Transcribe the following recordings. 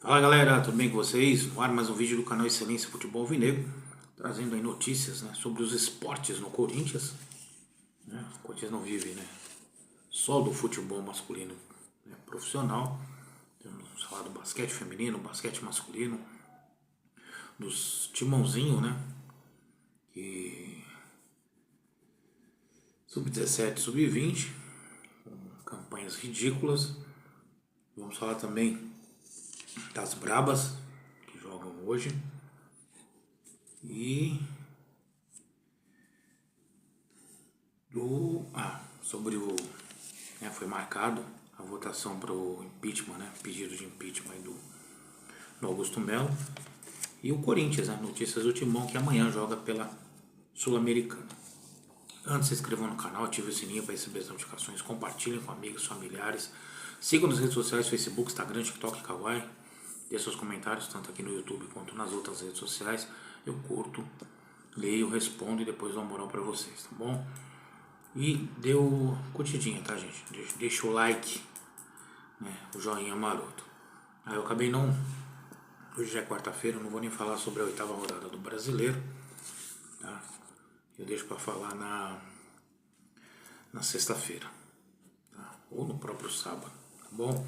Fala galera, tudo bem com vocês? No ar mais um vídeo do canal Excelência Futebol Alvinegro, trazendo aí notícias, sobre os esportes no Corinthians. O Corinthians não vive, só do futebol masculino, profissional. Vamos falar do basquete feminino, basquete masculino, dos timãozinho, que sub-17, sub-20, com campanhas ridículas. Vamos falar também das brabas que jogam hoje e sobre foi marcado a votação para o impeachment, pedido de impeachment do Augusto Melo, e o Corinthians, notícias do Timão que amanhã joga pela Sul-Americana. Antes, se inscrevam no canal, ative o sininho para receber as notificações, compartilhem com amigos, familiares, sigam nas redes sociais, Facebook, Instagram, TikTok e Kawaii. Dê seus comentários, tanto aqui no YouTube quanto nas outras redes sociais. Eu curto, leio, respondo e depois dou uma moral pra vocês, tá bom? E deu curtidinha, tá, gente? Deixa o like, o joinha maroto. Aí eu acabei não... Hoje já é quarta-feira, eu não vou nem falar sobre a 8ª rodada do Brasileiro, tá? Eu deixo pra falar na sexta-feira, tá? Ou no próprio sábado, tá bom?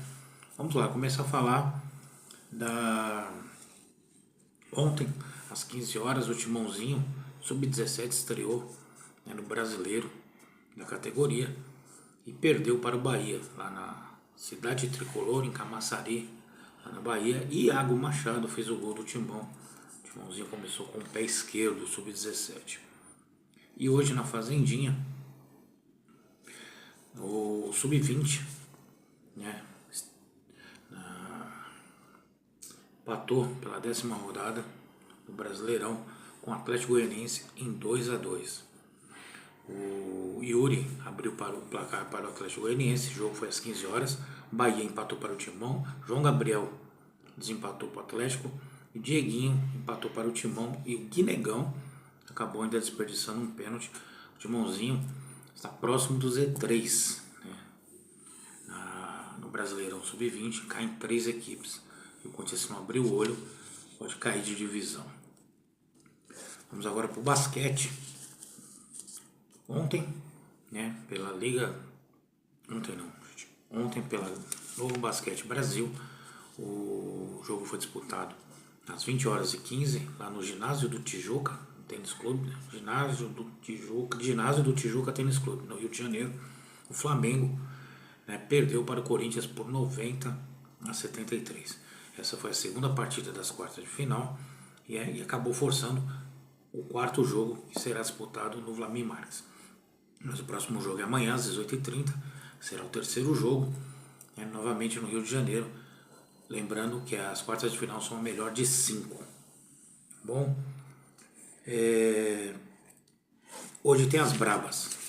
Vamos lá, começar a falar Ontem, às 15 horas, o Timãozinho sub-17 estreou no Brasileiro, na categoria, e perdeu para o Bahia, lá na cidade tricolor, em Camaçari, lá na Bahia. E Iago Machado fez o gol do Timão. O Timãozinho começou com o pé esquerdo, sub-17. E hoje, na Fazendinha, o sub-20, empatou pela 10ª rodada do Brasileirão com o Atlético Goianiense em 2-2. O Yuri abriu para o placar para o Atlético Goianiense, o jogo foi às 15 horas. Bahia empatou para o Timão, João Gabriel desempatou para o Atlético, e Dieguinho empatou para o Timão, e o Guinegão acabou ainda desperdiçando um pênalti. O Timãozinho está próximo do Z3, no Brasileirão Sub-20, caem 3 equipes. E o Corinthians, se não abrir o olho, pode cair de divisão. Vamos agora para o basquete. Ontem, pela Liga... Ontem pela Novo Basquete Brasil, o jogo foi disputado às 20h15, lá no Ginásio do Tijuca Tênis Clube, Ginásio do Tijuca Tênis Clube, no Rio de Janeiro. O Flamengo perdeu para o Corinthians por 90-73. Essa foi a segunda partida das quartas de final e acabou forçando o quarto jogo, que será disputado no Vlamir Marques. Mas o próximo jogo é amanhã às 18h30, será o terceiro jogo, novamente no Rio de Janeiro. Lembrando que as quartas de final são a melhor de 5. Bom, hoje tem as brabas.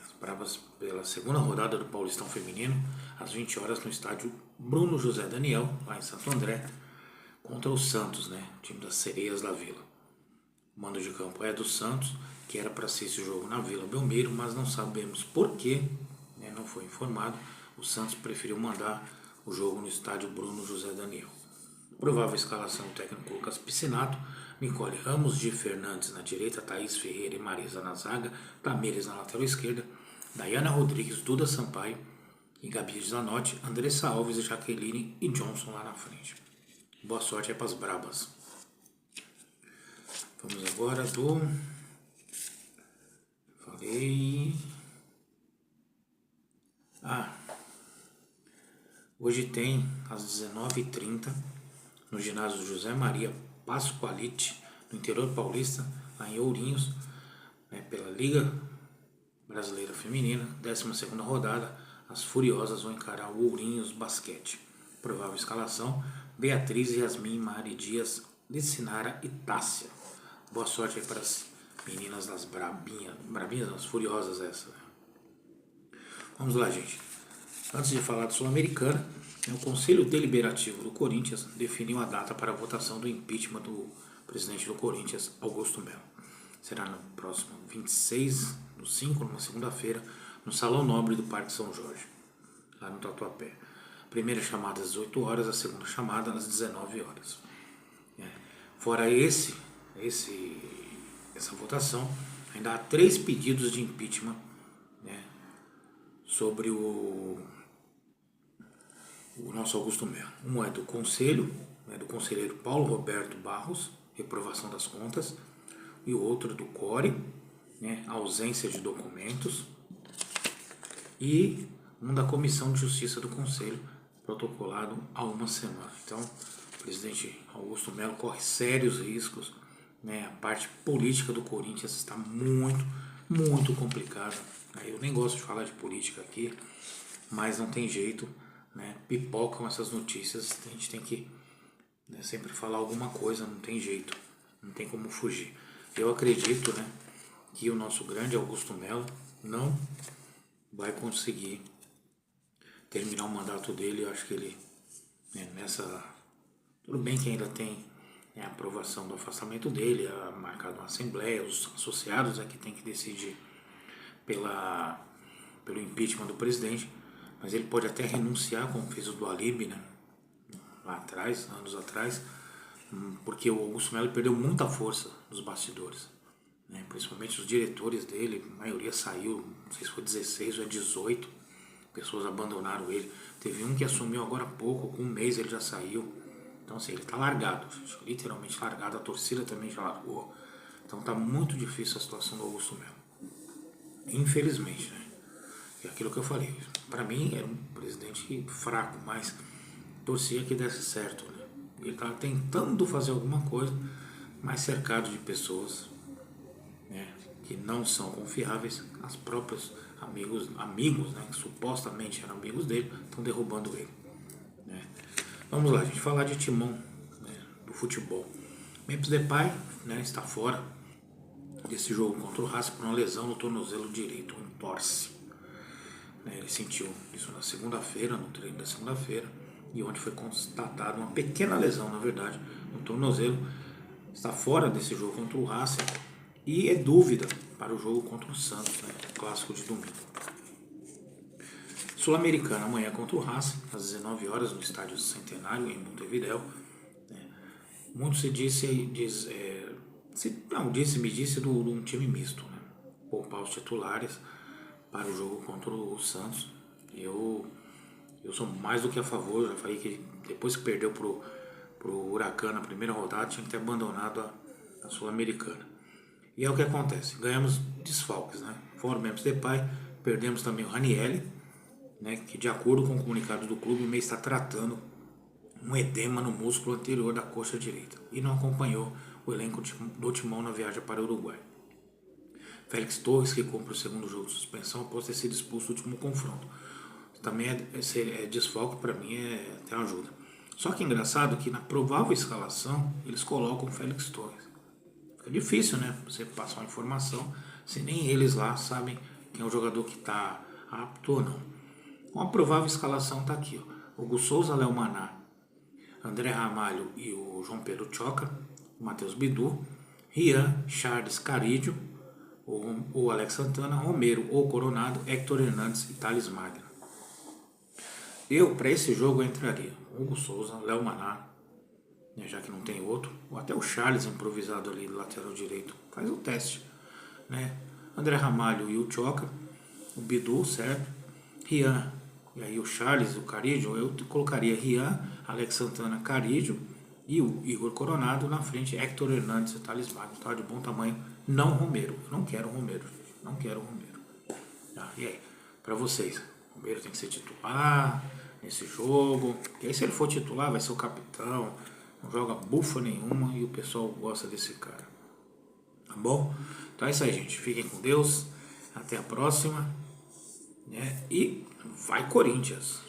As brabas pela segunda rodada do Paulistão Feminino, às 20 horas no estádio Bruno José Daniel, lá em Santo André, contra o Santos, o time das Sereias da Vila. O mando de campo é do Santos, que era para ser esse jogo na Vila Belmiro, mas não sabemos por que, não foi informado. O Santos preferiu mandar o jogo no estádio Bruno José Daniel. Provável escalação do técnico Lucas Piscinato: Nicole Ramos de Fernandes na direita, Thaís Ferreira e Marisa na zaga, Tamires na lateral esquerda, Dayana Rodrigues, Duda Sampaio e Gabi Zanotti, Andressa Alves e Jaqueline e Johnson lá na frente. Boa sorte aí para as brabas. Vamos agora hoje tem às 19h30 no ginásio José Maria Pasqualite, no interior paulista, lá em Ourinhos, pela Liga Brasileira Feminina, 12ª rodada, as Furiosas vão encarar o Ourinhos Basquete. Provável escalação: Beatriz, Yasmin, Mari Dias, Licinara e Tássia. Boa sorte aí para as meninas das brabinhas, das Furiosas essa. Vamos lá, gente. Antes de falar da Sul-Americana, o Conselho Deliberativo do Corinthians definiu a data para a votação do impeachment do presidente do Corinthians, Augusto Melo. Será no próximo 26/5, numa segunda-feira, no Salão Nobre do Parque São Jorge, lá no Tatuapé. Primeira chamada às 18 horas, a segunda chamada às 19 horas. Fora essa votação, ainda há 3 pedidos de impeachment, né, sobre o nosso Augusto Melo. Um é do Conselho, né, do conselheiro Paulo Roberto Barros, reprovação das contas, e o outro do CORE, né, ausência de documentos, e um da Comissão de Justiça do Conselho, protocolado há uma semana. Então, o presidente Augusto Melo corre sérios riscos, né? A parte política do Corinthians está muito, muito complicada. Eu nem gosto de falar de política aqui, mas não tem jeito, né? Pipocam essas notícias, a gente tem que, né, sempre falar alguma coisa, não tem jeito, não tem como fugir. Eu acredito, né, que o nosso grande Augusto Melo não vai conseguir terminar o mandato dele. Eu acho que ele, né, tudo bem que ainda tem, né, a aprovação do afastamento dele, marcado uma assembleia, os associados é que tem que decidir pelo impeachment do presidente, mas ele pode até renunciar, como fez o do Alíbio, né, lá atrás, anos atrás, porque o Augusto Melo perdeu muita força nos bastidores, né, principalmente os diretores dele, a maioria saiu, não sei se foi 16 ou 18 pessoas abandonaram ele. Teve um que assumiu agora há pouco, com um mês ele já saiu. Então assim, ele está largado, literalmente largado, a torcida também já largou. Então está muito difícil a situação do Augusto Melo, infelizmente, né? É aquilo que eu falei, para mim era um presidente fraco, mas torcia que desse certo, né? Ele estava tentando fazer alguma coisa, mas cercado de pessoas, né, que não são confiáveis. As próprias amigos, né, que supostamente eram amigos dele, estão derrubando ele, né? Vamos lá, a gente falar de timão, né, do futebol. Memphis Depay, né, está fora desse jogo contra o Racing por uma lesão no tornozelo direito, um torce, né? Ele sentiu isso na segunda-feira, no treino da segunda-feira, e onde foi constatada uma pequena lesão, na verdade, no tornozelo. Está fora desse jogo contra o Racing e é dúvida para o jogo contra o Santos, né, clássico de domingo. Sul-Americana amanhã contra o Racing, às 19 horas, no Estádio Centenário, em Montevidéu. Muito se disse de um time misto, né? Poupar os titulares para o jogo contra o Santos. Eu sou mais do que a favor. Já falei que depois que perdeu pro Huracan na primeira rodada, tinha que ter abandonado a Sul-Americana. E é o que acontece, ganhamos desfalques, né? Fora o Memphis Depay, perdemos também o Ranieri, né, que de acordo com o comunicado do clube, o Mei está tratando um edema no músculo anterior da coxa direita e não acompanhou o elenco do Timão na viagem para o Uruguai. Félix Torres, que cumpre o segundo jogo de suspensão após ter sido expulso no último confronto. Também é desfalque, para mim até ajuda. Só que é engraçado que na provável escalação eles colocam o Félix Torres. Fica difícil, né, você passar uma informação se nem eles lá sabem quem é o jogador que está apto ou não. Uma provável escalação está aqui, ó. Hugo Souza, Léo Maná, André Ramalho e o João Pedro Choca, o Matheus Bidu, Rian, Charles, Carídio, o Alex Santana, Romero ou Coronado, Héctor Hernandes e Thales Magno. Eu, para esse jogo, eu entraria Hugo Souza, Léo Maná, né, já que não tem outro, ou até o Charles improvisado ali do lateral direito, faz o teste, né? André Ramalho e o Choca, o Bidu, certo? Rian, e aí o Charles, o Carídio, eu colocaria Rian, Alex Santana, Carídio e o Igor Coronado na frente, Héctor Hernandes e Thales Magno, tá, de bom tamanho, não Romero. Eu não quero Romero, não quero Romero. Tá, e aí, para vocês, Romero tem que ser titular nesse jogo, e aí se ele for titular vai ser o capitão, não joga bufa nenhuma e o pessoal gosta desse cara. Tá bom? Então é isso aí, gente. Fiquem com Deus, até a próxima, né? E vai Corinthians!